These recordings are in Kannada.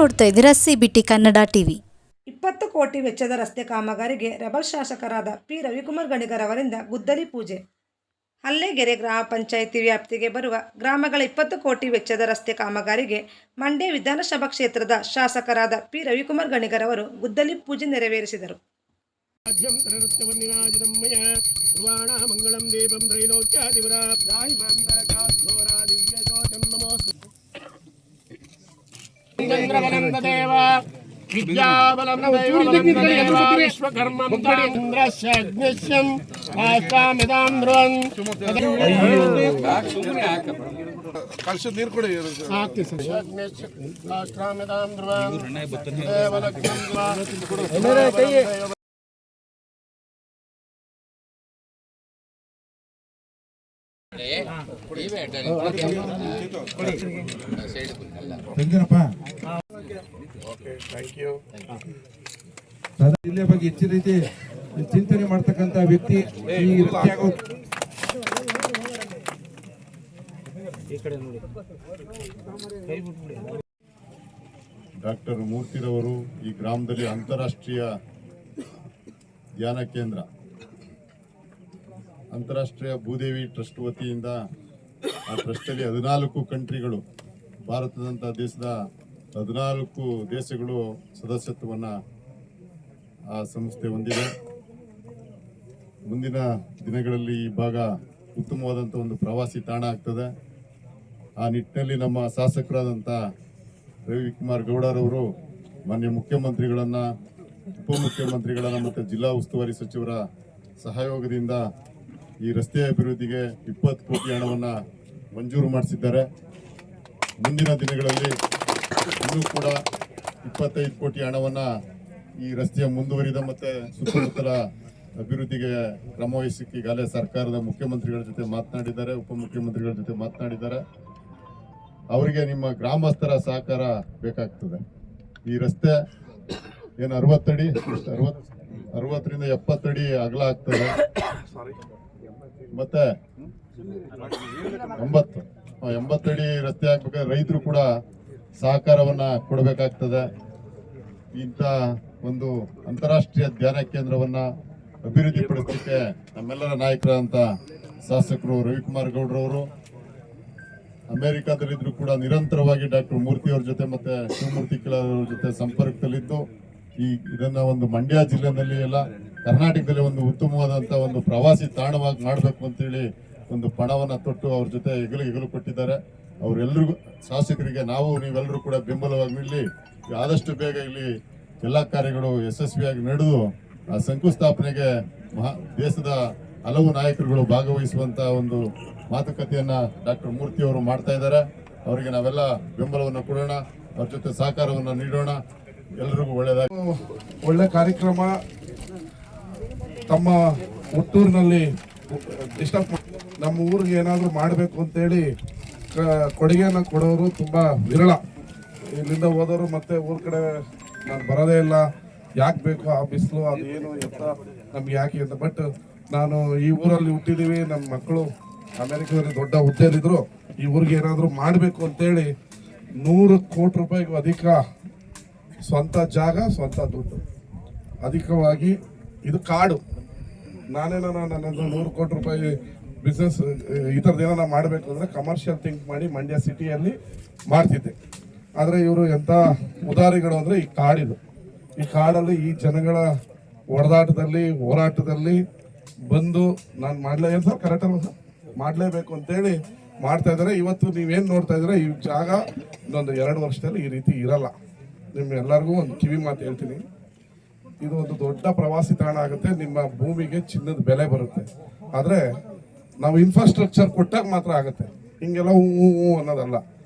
ನೋಡ್ತಾ ಇದ್ದೀರಾ CBT ಕನ್ನಡ ಟಿವಿ. 20 ಕೋಟಿ ವೆಚ್ಚದ ರಸ್ತೆ ಕಾಮಗಾರಿಗೆ ರೆಬಲ್ ಶಾಸಕರಾದ ಪಿ ರವಿಕುಮಾರ್ ಗಣಿಗರ್ ಅವರಿಂದ ಗುದ್ದಲಿ ಪೂಜೆ. ಹಲ್ಲೆಗೆರೆ ಗ್ರಾಮ ಪಂಚಾಯಿತಿ ವ್ಯಾಪ್ತಿಗೆ ಬರುವ ಗ್ರಾಮಗಳ 20 ಕೋಟಿ ವೆಚ್ಚದ ರಸ್ತೆ ಕಾಮಗಾರಿಗೆ ಮಂಡ್ಯ ವಿಧಾನಸಭಾ ಕ್ಷೇತ್ರದ ಶಾಸಕರಾದ ಪಿ ರವಿಕುಮಾರ್ ಗಣಿಗರ್ ಅವರು ಗುದ್ದಲಿ ಪೂಜೆ ನೆರವೇರಿಸಿದರು. ಕಲಶ ನೀರು ಕೊಡಿ ಜಿಲ್ಲೆ ಬಗ್ಗೆ ಹೆಚ್ಚಿನ ರೀತಿ ಚಿಂತನೆ ಮಾಡ್ತಕ್ಕಂಥ ವ್ಯಕ್ತಿ ಈ ಡಾಕ್ಟರ್ ಮೂರ್ತಿರವರು ಈ ಗ್ರಾಮದಲ್ಲಿ ಅಂತಾರಾಷ್ಟ್ರೀಯ ಧ್ಯಾನ ಕೇಂದ್ರ, ಅಂತಾರಾಷ್ಟ್ರೀಯ ಭೂದೇವಿ ಟ್ರಸ್ಟ್ ವತಿಯಿಂದ ಆ ಟ್ರಸ್ಟಲ್ಲಿ 14 ಕಂಟ್ರಿಗಳು, ಭಾರತದಂಥ ದೇಶದ 14 ದೇಶಗಳು ಸದಸ್ಯತ್ವವನ್ನು ಆ ಸಂಸ್ಥೆ ಹೊಂದಿದೆ. ಮುಂದಿನ ದಿನಗಳಲ್ಲಿ ಈ ಭಾಗ ಉತ್ತಮವಾದಂಥ ಒಂದು ಪ್ರವಾಸಿ ತಾಣ ಆಗ್ತದೆ. ಆ ನಿಟ್ಟಿನಲ್ಲಿ ನಮ್ಮ ಶಾಸಕರಾದಂಥ ರವಿಕುಮಾರ್ ಗೌಡರವರು ಮಾನ್ಯ ಮುಖ್ಯಮಂತ್ರಿಗಳನ್ನು, ಉಪಮುಖ್ಯಮಂತ್ರಿಗಳನ್ನು ಮತ್ತು ಜಿಲ್ಲಾ ಉಸ್ತುವಾರಿ ಸಚಿವರ ಸಹಯೋಗದಿಂದ ಈ ರಸ್ತೆ ಅಭಿವೃದ್ಧಿಗೆ 20 ಕೋಟಿ ಹಣವನ್ನು ಮಂಜೂರು ಮಾಡಿಸಿದ್ದಾರೆ. ಮುಂದಿನ ದಿನಗಳಲ್ಲಿ ಇನ್ನೂ ಕೂಡ 25 ಕೋಟಿ ಹಣವನ್ನು ಈ ರಸ್ತೆಯ ಮುಂದುವರಿದ ಮತ್ತು ಸುತ್ತಮುತ್ತಲ ಅಭಿವೃದ್ಧಿಗೆ ಕ್ರಮವಹಿಸಕ್ಕೆ ಈಗಾಗಲೇ ಸರ್ಕಾರದ ಮುಖ್ಯಮಂತ್ರಿಗಳ ಜೊತೆ ಮಾತನಾಡಿದ್ದಾರೆ, ಉಪಮುಖ್ಯಮಂತ್ರಿಗಳ ಜೊತೆ ಮಾತನಾಡಿದ್ದಾರೆ. ಅವರಿಗೆ ನಿಮ್ಮ ಗ್ರಾಮಸ್ಥರ ಸಹಕಾರ ಬೇಕಾಗ್ತದೆ. ಈ ರಸ್ತೆ ಏನು 60 ಅಡಿ 60ರಿಂದ 70 ಅಡಿ ಅಗಲ ಆಗ್ತದೆ, ಮತ್ತೆ 80 ಅಡಿ ರಸ್ತೆ ಆಗ್ಬೇಕಾದ್ರೆ ರೈತರು ಕೂಡ ಸಹಕಾರವನ್ನ ಕೊಡಬೇಕಾಗ್ತದೆ. ಇಂಥ ಒಂದು ಅಂತಾರಾಷ್ಟ್ರೀಯ ಧ್ಯಾನ ಕೇಂದ್ರವನ್ನ ಅಭಿವೃದ್ಧಿಪಡಿಸಲಿಕ್ಕೆ ನಮ್ಮೆಲ್ಲರ ನಾಯಕರಾದಂಥ ಶಾಸಕರು ರವಿಕುಮಾರ್ ಗೌಡ್ರವರು ಅಮೆರಿಕಾದಲ್ಲಿದ್ರು ಕೂಡ ನಿರಂತರವಾಗಿ ಡಾಕ್ಟರ್ ಮೂರ್ತಿ ಅವ್ರ ಜೊತೆ ಮತ್ತೆ ಶಿವಮೂರ್ತಿ ಕಿಲಾರವ್ರ ಜೊತೆ ಸಂಪರ್ಕದಲ್ಲಿದ್ದು ಇದನ್ನ ಒಂದು ಮಂಡ್ಯ ಜಿಲ್ಲೆಯಲ್ಲಿ ಎಲ್ಲ ಕರ್ನಾಟಕದಲ್ಲಿ ಒಂದು ಉತ್ತಮವಾದಂಥ ಒಂದು ಪ್ರವಾಸಿ ತಾಣವಾಗಿ ಮಾಡಬೇಕು ಅಂತೇಳಿ ಒಂದು ಪಣವನ್ನು ತೊಟ್ಟು ಅವ್ರ ಜೊತೆ ಹೆಗಲು ಕೊಟ್ಟಿದ್ದಾರೆ. ಅವರೆಲ್ಲರಿಗೂ ಶಾಸಕರಿಗೆ ನೀವೆಲ್ಲರೂ ಕೂಡ ಬೆಂಬಲವಾಗಿ ನಿಲ್ಲಿ ಆದಷ್ಟು ಬೇಗ ಇಲ್ಲಿ ಎಲ್ಲ ಕಾರ್ಯಗಳು ಯಶಸ್ವಿಯಾಗಿ ನಡೆದು ಆ ಶಂಕುಸ್ಥಾಪನೆಗೆ ದೇಶದ ಹಲವು ನಾಯಕರುಗಳು ಭಾಗವಹಿಸುವಂತ ಒಂದು ಮಾತುಕತೆಯನ್ನ ಡಾಕ್ಟರ್ ಮೂರ್ತಿ ಅವರು ಮಾಡ್ತಾ ಇದ್ದಾರೆ. ಅವರಿಗೆ ನಾವೆಲ್ಲ ಬೆಂಬಲವನ್ನು ಕೊಡೋಣ, ಅವ್ರ ಜೊತೆ ಸಹಕಾರವನ್ನು ನೀಡೋಣ. ಎಲ್ಲರಿಗೂ ಒಳ್ಳೆ ಕಾರ್ಯಕ್ರಮ. ತಮ್ಮ ಹುಟ್ಟೂರಿನಲ್ಲಿ ನಮ್ಮ ಊರಿಗೆ ಏನಾದರೂ ಮಾಡಬೇಕು ಅಂತೇಳಿ ಕೊಡುಗೆಯನ್ನು ಕೊಡೋರು ತುಂಬಾ ವಿರಳ. ಇಲ್ಲಿಂದ ಹೋದವರು ಮತ್ತೆ ಊರ ಕಡೆ ನಾನು ಬರೋದೇ ಇಲ್ಲ, ಯಾಕೆ ಬೇಕು ಆ ಬಿಸಿಲು, ಅದು ಏನು ಅಂತ ನಮ್ಗೆ ಯಾಕೆ ಅಂತ. ಬಟ್ ನಾನು ಈ ಊರಲ್ಲಿ ಹುಟ್ಟಿದ್ದೀವಿ, ನಮ್ಮ ಮಕ್ಕಳು ಅಮೆರಿಕದಲ್ಲಿ ದೊಡ್ಡ ಹುದ್ದೆಯಲ್ಲಿದ್ರು. ಈ ಊರಿಗೆ ಏನಾದರೂ ಮಾಡಬೇಕು ಅಂತೇಳಿ 100 ಕೋಟಿ ರೂಪಾಯಿಗೂ ಅಧಿಕ ಸ್ವಂತ ಜಾಗ, ಸ್ವಂತ ದುಡ್ಡು ಅಧಿಕವಾಗಿ. ಇದು ಕಾಡು. ನನ್ನದು 100 ಕೋಟಿ ರೂಪಾಯಿ ಬಿಸ್ನೆಸ್ ಈ ಥರದ್ದು ಏನಾರ ಮಾಡಬೇಕು ಅಂದರೆ ಕಮರ್ಷಿಯಲ್ ಥಿಂಕ್ ಮಾಡಿ ಮಂಡ್ಯ ಸಿಟಿಯಲ್ಲಿ ಮಾಡ್ತಿದ್ದೆ. ಆದರೆ ಇವರು ಎಂಥ ಉದಾರಿಗಳು ಅಂದರೆ ಈ ಕಾಡಿದು, ಈ ಕಾಡಲ್ಲಿ ಈ ಜನಗಳ ಹೊಡೆದಾಟದಲ್ಲಿ ಹೋರಾಟದಲ್ಲಿ ಬಂದು ನಾನು ಮಾಡಲೇಬೇಕು ಅಂತೇಳಿ ಮಾಡ್ತಾ ಇದ್ದಾರೆ. ಇವತ್ತು ನೀವೇನು ನೋಡ್ತಾ ಇದ್ರೆ ಈ ಜಾಗ ಇನ್ನೊಂದು 2 ವರ್ಷದಲ್ಲಿ ಈ ರೀತಿ ಇರಲ್ಲ. ನಿಮ್ಮೆಲ್ಲರಿಗೂ ಒಂದು ಕಿವಿ ಮಾತು ಹೇಳ್ತೀನಿ, ಇದು ಒಂದು ದೊಡ್ಡ ಪ್ರವಾಸಿ ತಾಣ ಆಗುತ್ತೆ. ನಿಮ್ಮ ಭೂಮಿಗೆ ಚಿನ್ನದ ಬೆಲೆ ಬರುತ್ತೆ. ಆದರೆ ನಾವು ಇನ್ಫ್ರಾಸ್ಟ್ರಕ್ಚರ್ ಕೊಟ್ಟಾಗ ಮಾತ್ರ ಆಗುತ್ತೆ. ಹಿಂಗೆಲ್ಲ ಹೂ ಅನ್ನೋದಲ್ಲ.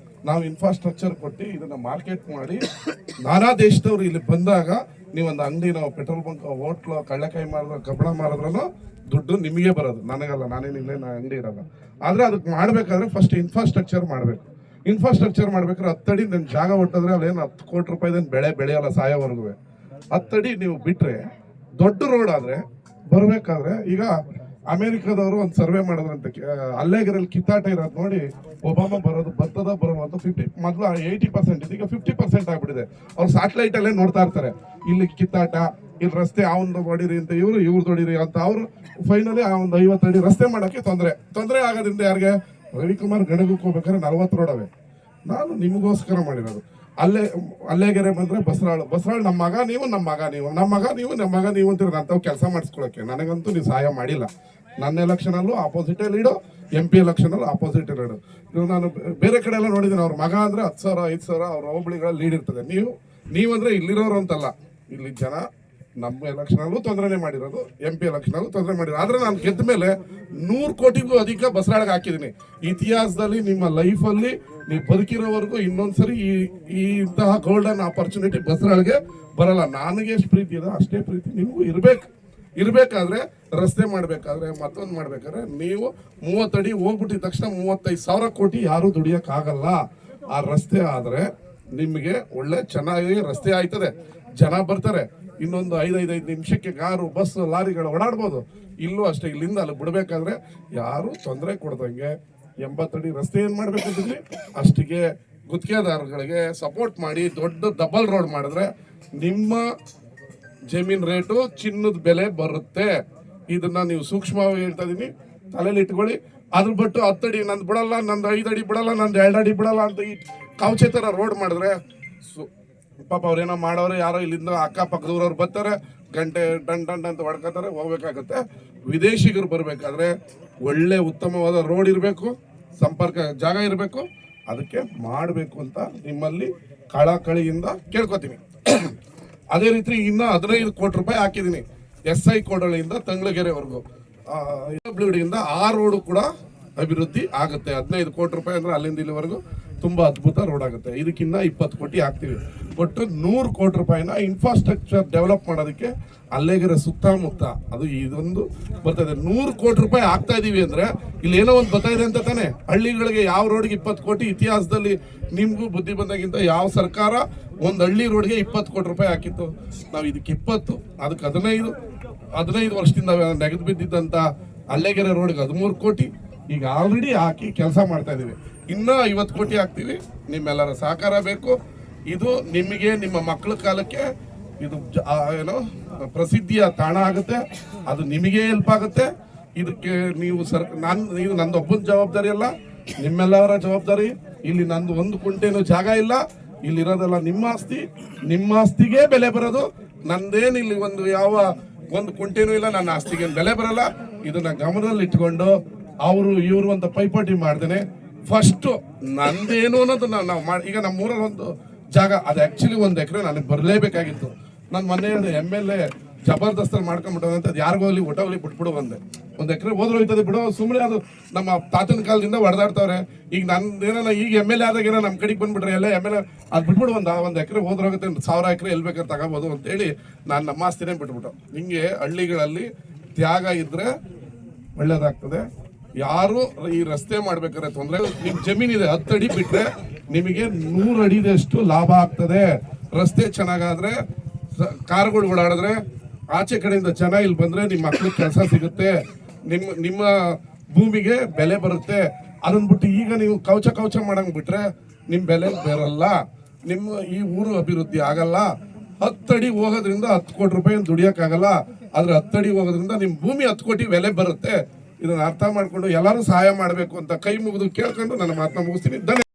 ನಾವು ಇನ್ಫ್ರಾಸ್ಟ್ರಕ್ಚರ್ ಕೊಟ್ಟು ಇದನ್ನ ಮಾರ್ಕೆಟ್ ಮಾಡಿ ನಾನಾ ದೇಶದವ್ರು ಇಲ್ಲಿ ಬಂದಾಗ ನೀವೊಂದು ಅಂಗಡಿ, ನಾವು ಪೆಟ್ರೋಲ್ ಬಂಕ್, ಹೋಟ್ಲು, ಕಳ್ಳೆಕಾಯಿ ಮಾರಿದ್ರು, ಕಬ್ಬಣ ಮಾರಿದ್ರೂ ದುಡ್ಡು ನಿಮಗೆ ಬರೋದು, ನನಗಲ್ಲ. ನಾನೇನಿಲ್ಲ, ಅಂಗಡಿ ಇರಲ್ಲ. ಆದರೆ ಅದಕ್ಕೆ ಮಾಡಬೇಕಾದ್ರೆ ಫಸ್ಟ್ ಇನ್ಫ್ರಾಸ್ಟ್ರಕ್ಚರ್ ಮಾಡಬೇಕು. ಇನ್ಫ್ರಾಸ್ಟ್ರಕ್ಚರ್ ಮಾಡ್ಬೇಕಾದ್ರೆ 10 ಅಡಿ ನನ್ನ ಜಾಗ ಹೊಟ್ಟೋದ್ರೆ ಅಲ್ಲೇನು 10 ಕೋಟಿ ರೂಪಾಯಿದೇನು ಬೆಳೆಯಲ್ಲ ಸಾಯೋವರೆಗೂ. 10 ಅಡಿ ನೀವು ಬಿಟ್ಟರೆ ದೊಡ್ಡ ರೋಡ್ ಆದರೆ ಬರಬೇಕಾದ್ರೆ ಈಗ ಅಮೆರಿಕದವರು ಒಂದು ಸರ್ವೆ ಮಾಡಿದ್ರಂತೆ, ಅಲ್ಲೇಗೆರೆಯಲ್ಲಿ ಕಿತ್ತಾಟ ಇರೋದು ನೋಡಿ ಒಬಾಮಾ ಬರೋದು ಬರೋದು ಅಂತ 50 ಮೊದಲು 80% ಇದೆ, ಈಗ 50% ಆಗ್ಬಿಟ್ಟಿದೆ. ಅವ್ರು ಸ್ಯಾಟಲೈಟ್ ಅಲ್ಲೇ ನೋಡ್ತಾ ಇರ್ತಾರೆ, ಇಲ್ಲಿ ಕಿತ್ತಾಟ, ಇಲ್ಲಿ ರಸ್ತೆ ಅವಂದು ಹೊಡಿರಿ ಅಂತ ಇವ್ರು ಹೊಡಿರಿ ಅಂತ ಅವ್ರು. ಫೈನಲಿ ಆ ಒಂದು 50 ಅಡಿ ರಸ್ತೆ ಮಾಡಕ್ಕೆ ತೊಂದರೆ ಆಗೋದ್ರಿಂದ ಯಾರಿಗೆ? ರವಿಕುಮಾರ್ ಗಣಗಕ್ಕೆ ಹೋಗ್ಬೇಕಾದ್ರೆ 40 ರೋಡವೆ. ನಾನು ನಿಮಗೋಸ್ಕರ ಮಾಡಿರೋದು. ಅಲ್ಲೇಗೆರೆ ಬಂದ್ರೆ ಬಸರಾಳ್ ನಮ್ಮ ಮಗ ನೀವು ಅಂತೀರ. ಅಂಥವು ಕೆಲಸ ಮಾಡಿಸ್ಕೊಳಕ್ಕೆ ನನಗಂತೂ ನೀವು ಸಹಾಯ ಮಾಡಿಲ್ಲ. ನನ್ನ ಎಲೆಕ್ಷನಲ್ಲೂ ಆಪೋಸಿಟ್ ಲೀಡು, MP ಎಲೆಕ್ಷನಲ್ಲೂ ಆಪೋಸಿಟ್ ಲೀಡು. ಇವಾಗ ನಾನು ಬೇರೆ ಕಡೆ ಎಲ್ಲ ನೋಡಿದ್ದೀನಿ, ಅವ್ರ ಮಗ ಅಂದ್ರೆ 10,000 5,000 ಅವ್ರ ಹೋಬಳಿಗಳ ಲೀಡ್ ಇರ್ತದೆ. ನೀವಂದ್ರೆ ಇಲ್ಲಿರೋರು ಅಂತಲ್ಲ, ಇಲ್ಲಿ ಜನ ನಮ್ಮ ಎಲೆಕ್ಷನಲ್ಲೂ ತೊಂದರೆನೇ ಮಾಡಿರೋದು, MP ಎಲೆಕ್ಷನಲ್ಲೂ ತೊಂದರೆ ಮಾಡಿರೋದು. ಆದ್ರೆ ನಾನು ಗೆದ್ದ ಮೇಲೆ 100 ಕೋಟಿಗೂ ಅಧಿಕ ಬಸರಾಳಿಗೆ ಹಾಕಿದ್ದೀನಿ. ಇತಿಹಾಸದಲ್ಲಿ ನಿಮ್ಮ ಲೈಫಲ್ಲಿ ನೀವು ಬದುಕಿರೋವರೆಗೂ ಇನ್ನೊಂದ್ಸರಿ ಈ ಇಂತಹ ಗೋಲ್ಡನ್ ಆಪರ್ಚುನಿಟಿ ಬಸರಾಳಿಗೆ ಬರಲ್ಲ. ನನಗೆ ಎಷ್ಟು ಪ್ರೀತಿ ಇದೆ ಅಷ್ಟೇ ಪ್ರೀತಿ ನಿಮಗೂ ಇರಬೇಕಾದ್ರೆ ರಸ್ತೆ ಮಾಡಬೇಕಾದ್ರೆ ಮತ್ತೊಂದು ಮಾಡ್ಬೇಕಾದ್ರೆ ನೀವು 30 ಅಡಿ ಹೋಗ್ಬಿಟ್ಟಿದ ತಕ್ಷಣ 35,000 ಕೋಟಿ ಯಾರು ದುಡಿಯೋಕ್ಕಾಗಲ್ಲ. ಆ ರಸ್ತೆ ಆದ್ರೆ ನಿಮಗೆ ಒಳ್ಳೆ ಚೆನ್ನಾಗಿ ರಸ್ತೆ ಆಯ್ತದೆ, ಜನ ಬರ್ತಾರೆ. ಇನ್ನೊಂದು 5 ನಿಮಿಷಕ್ಕೆ ಕಾರು ಬಸ್ ಲಾರಿಗಳು ಓಡಾಡ್ಬೋದು. ಇಲ್ಲೂ ಅಷ್ಟೇ, ಇಲ್ಲಿಂದ ಅಲ್ಲಿ ಬಿಡ್ಬೇಕಾದ್ರೆ ಯಾರು ತೊಂದರೆ ಕೊಡ್ದಂಗೆ 80 ಅಡಿ ರಸ್ತೆ ಏನ್ ಮಾಡ್ಬೇಕಂತಿದ್ರಿ ಅಷ್ಟಿಗೆ ಗುತ್ತಿಗೆದಾರಗಳಿಗೆ ಸಪೋರ್ಟ್ ಮಾಡಿ ದೊಡ್ಡ ಡಬಲ್ ರೋಡ್ ಮಾಡಿದ್ರೆ ನಿಮ್ಮ ಜಮೀನ್ ರೇಟು ಚಿನ್ನದ ಬೆಲೆ ಬರುತ್ತೆ. ಇದನ್ನ ನೀವು ಸೂಕ್ಷ್ಮವಾಗಿ ಹೇಳ್ತಾ ಇದೀನಿ, ತಲೆಯಲ್ಲಿ ಇಟ್ಕೊಳ್ಳಿ. ಅದ್ರ ಬಿಟ್ಟು 10 ಅಡಿ ನಂದು ಬಿಡಲ್ಲ, ನಂದು 5 ಅಡಿ ಬಿಡಲ್ಲ, ನಂದು 2 ಅಡಿ ಬಿಡಲ್ಲ ಅಂತ ಈ ಕವಚೆ ತರ ರೋಡ್ ಮಾಡಿದ್ರೆ ಪಾಪ ಅವ್ರೇನೋ ಮಾಡೋರು, ಯಾರೋ ಇಲ್ಲಿಂದ ಅಕ್ಕಪಕ್ಕದವ್ರವ್ರು ಬರ್ತಾರೆ, ಗಂಟೆ ಡಂಡ್ ಅಂತ ಹೊಡ್ಕೋತಾರೆ, ಹೋಗ್ಬೇಕಾಗತ್ತೆ. ವಿದೇಶಿಗರು ಬರ್ಬೇಕಾದ್ರೆ ಒಳ್ಳೆ ಉತ್ತಮವಾದ ರೋಡ್ ಇರಬೇಕು, ಸಂಪರ್ಕ ಜಾಗ ಇರಬೇಕು, ಅದಕ್ಕೆ ಮಾಡಬೇಕು ಅಂತ ನಿಮ್ಮಲ್ಲಿ ಕಳಕಳಿಯಿಂದ ಕೇಳ್ಕೊತೀನಿ. ಅದೇ ರೀತಿ ಇನ್ನ 15 ಕೋಟಿ ರೂಪಾಯಿ ಹಾಕಿದ್ದೀನಿ SI ಕೋಡಳಿಯಿಂದ ತಂಗ್ಳಗೆರೆವರೆಗೂ. ಡಿಯಿಂದ ಆ ರೋಡು ಕೂಡ ಅಭಿವೃದ್ಧಿ ಆಗುತ್ತೆ. 15 ಕೋಟಿ ರೂಪಾಯಿ ಅಂದ್ರೆ ಅಲ್ಲಿಂದ ಇಲ್ಲಿವರೆಗೂ ತುಂಬಾ ಅದ್ಭುತ ರೋಡ್ ಆಗುತ್ತೆ. ಇದಕ್ಕಿನ್ನ 20 ಕೋಟಿ ಹಾಕ್ತೀವಿ. ಒಟ್ಟು 100 ಕೋಟಿ ರೂಪಾಯಿನ ಇನ್ಫ್ರಾಸ್ಟ್ರಕ್ಚರ್ ಡೆವಲಪ್ ಮಾಡೋದಕ್ಕೆ ಅಲ್ಲೇಗೆರೆ ಸುತ್ತಮುತ್ತ ಅದು ಇದೊಂದು ಬರ್ತದೆ. 100 ಕೋಟಿ ರೂಪಾಯಿ ಹಾಕ್ತಾ ಇದೀವಿ ಅಂದ್ರೆ ಇಲ್ಲಿ ಏನೋ ಒಂದು ಬರ್ತಾ ಇದೆ ಅಂತ ತಾನೆ. ಹಳ್ಳಿಗಳಿಗೆ ಯಾವ ರೋಡ್ಗೆ 20 ಕೋಟಿ ಇತಿಹಾಸದಲ್ಲಿ ನಿಮ್ಗೂ ಬುದ್ಧಿ ಬಂದಾಗಿಂತ ಯಾವ ಸರ್ಕಾರ ಒಂದು ಹಳ್ಳಿ ರೋಡ್ಗೆ 20 ಕೋಟಿ ರೂಪಾಯಿ ಹಾಕಿತ್ತು? ನಾವು ಇದಕ್ಕೆ 20, ಅದಕ್ಕೆ 15 ವರ್ಷದಿಂದ ನೆಗೆದು ಬಿದ್ದಿದ್ದಂತ ಅಲ್ಲೇಗೆರೆ ರೋಡ್ಗೆ 13 ಕೋಟಿ ಈಗ ಆಲ್ರೆಡಿ ಹಾಕಿ ಕೆಲಸ ಮಾಡ್ತಾ ಇದೀವಿ. ಇನ್ನೂ 50 ಕೋಟಿ ಹಾಕ್ತೀವಿ. ನಿಮ್ಮೆಲ್ಲರ ಸಹಕಾರ ಬೇಕು. ಇದು ನಿಮಗೆ ನಿಮ್ಮ ಮಕ್ಕಳ ಕಾಲಕ್ಕೆ ಇದು ಏನೋ ಪ್ರಸಿದ್ಧಿಯ ತಾಣ ಆಗುತ್ತೆ. ಅದು ನಿಮಗೆ ಹೆಲ್ಪ್ ಆಗುತ್ತೆ. ಇದಕ್ಕೆ ನೀವು ಇದು ನಂದೊಬ್ಬನ ಜವಾಬ್ದಾರಿ ಅಲ್ಲ, ನಿಮ್ಮೆಲ್ಲರ ಜವಾಬ್ದಾರಿ. ಇಲ್ಲಿ ನಂದು 1 ಕುಂಟೆನೂ ಜಾಗ ಇಲ್ಲ, ಇಲ್ಲಿರೋದೆಲ್ಲ ನಿಮ್ಮ ಆಸ್ತಿ. ನಿಮ್ಮ ಆಸ್ತಿಗೆ ಬೆಲೆ ಬರೋದು. ನಂದೇನು ಇಲ್ಲಿ ಯಾವ 1 ಕುಂಟೆನೂ ಇಲ್ಲ, ನನ್ನ ಆಸ್ತಿಗೆ ಬೆಲೆ ಬರಲ್ಲ. ಇದನ್ನ ಗಮನದಲ್ಲಿ ಇಟ್ಕೊಂಡು ಇವರು ಅಂತ ಪೈಪೋಟಿ ಮಾಡ್ದೇನೆ ಫಸ್ಟ್ ನಂದೇನು ಅನ್ನೋದು ನಾವು ಮಾಡಿ. ಈಗ ನಮ್ಮ ಊರಲ್ಲಿ ಒಂದು ಜಾಗ, ಅದು ಆಕ್ಚುಲಿ 1 ಎಕರೆ ನನಗೆ ಬರಲೇಬೇಕಾಗಿತ್ತು. ನಾನು ಮೊನ್ನೆ ಹೇಳಿದೆ MLA ಜಬರ್ದಸ್ತಲ್ಲಿ ಮಾಡ್ಕೊಂಡ್ಬಿಟ್ಟದಂತೆ, ಅದು ಯಾರಿಗೋ ಅಲ್ಲಿ ಒಟ್ಟವಲ್ಲಿ ಬಿಟ್ಬಿಡು ಬಂದೆ. 1 ಎಕರೆ ಹೋದ್ರೆ ಹೋಯ್ತದೆ ಬಿಡು, ಸುಮ್ಮನೆ ಅದು ನಮ್ಮ ತಾತನ ಕಾಲದಿಂದ ಹೊಡೆದಾಡ್ತವ್ರೆ. ಈಗ ನಂದೇನ ಈಗ MLA ಆದಾಗ ಏನೋ ನಮ್ಮ ಕಡೆಗೆ ಬಂದ್ಬಿಟ್ರೆ ಎಲ್ಲ MLA ಅದು ಬಿಟ್ಬಿಡು, 1 ಎಕರೆ ಹೋದ್ರೋಗುತ್ತೆ, 1000 ಎಕರೆ ಎಲ್ಲಿ ಬೇಕಾದ್ರೆ ತಗೋಬೋದು ಅಂತೇಳಿ ನಾನು ನಮ್ಮ ಆಸ್ತಿನೇ ಬಿಟ್ಬಿಟ್ಟು. ಹಿಂಗೆ ಹಳ್ಳಿಗಳಲ್ಲಿ ತ್ಯಾಗ ಇದ್ರೆ ಒಳ್ಳೇದಾಗ್ತದೆ. ಯಾರು ಈ ರಸ್ತೆ ಮಾಡ್ಬೇಕಾದ್ರೆ ತೊಂದರೆ, ನಿಮ್ ಜಮೀನಿದೆ 10 ಅಡಿ ಬಿಟ್ರೆ ನಿಮಗೆ 100 ಅಡಿದಷ್ಟು ಲಾಭ ಆಗ್ತದೆ. ರಸ್ತೆ ಚೆನ್ನಾಗಾದ್ರೆ, ಕಾರುಗಳು ಓಡಾಡಿದ್ರೆ, ಆಚೆ ಕಡೆಯಿಂದ ಜನ ಇಲ್ಲಿ ಬಂದ್ರೆ ನಿಮ್ಮ ಮಕ್ಳಿಗೆ ಕೆಲಸ ಸಿಗುತ್ತೆ, ನಿಮ್ಮ ಭೂಮಿಗೆ ಬೆಲೆ ಬರುತ್ತೆ. ಅದನ್ನ ಬಿಟ್ಟು ಈಗ ನೀವು ಕವಚ ಮಾಡಂಗ್ ಬಿಟ್ರೆ ನಿಮ್ ಬೆಲೆ ಬೇರಲ್ಲ, ನಿಮ್ಮ ಈ ಊರು ಅಭಿವೃದ್ಧಿ ಆಗಲ್ಲ. 10 ಅಡಿ ಹೋಗೋದ್ರಿಂದ 10 ಕೋಟಿ ರೂಪಾಯಿ ದುಡಿಯೋಕ್ಕಾಗಲ್ಲ. ಆದ್ರೆ 10 ಅಡಿ ಹೋಗೋದ್ರಿಂದ ನಿಮ್ ಭೂಮಿ 10 ಕೋಟಿ ಬೆಲೆ ಬರುತ್ತೆ. ಇದನ್ನ ಅರ್ಥ ಮಾಡ್ಕೊಂಡು ಎಲ್ಲರೂ ಸಹಾಯ ಮಾಡಬೇಕು ಅಂತ ಕೈ ಮುಗಿದು ಕೇಳ್ಕೊಂಡು ನನ್ನ ಮಾತನ್ನ ಮುಗಿಸ್ತೀನಿ. ಧನ್ಯವಾದ.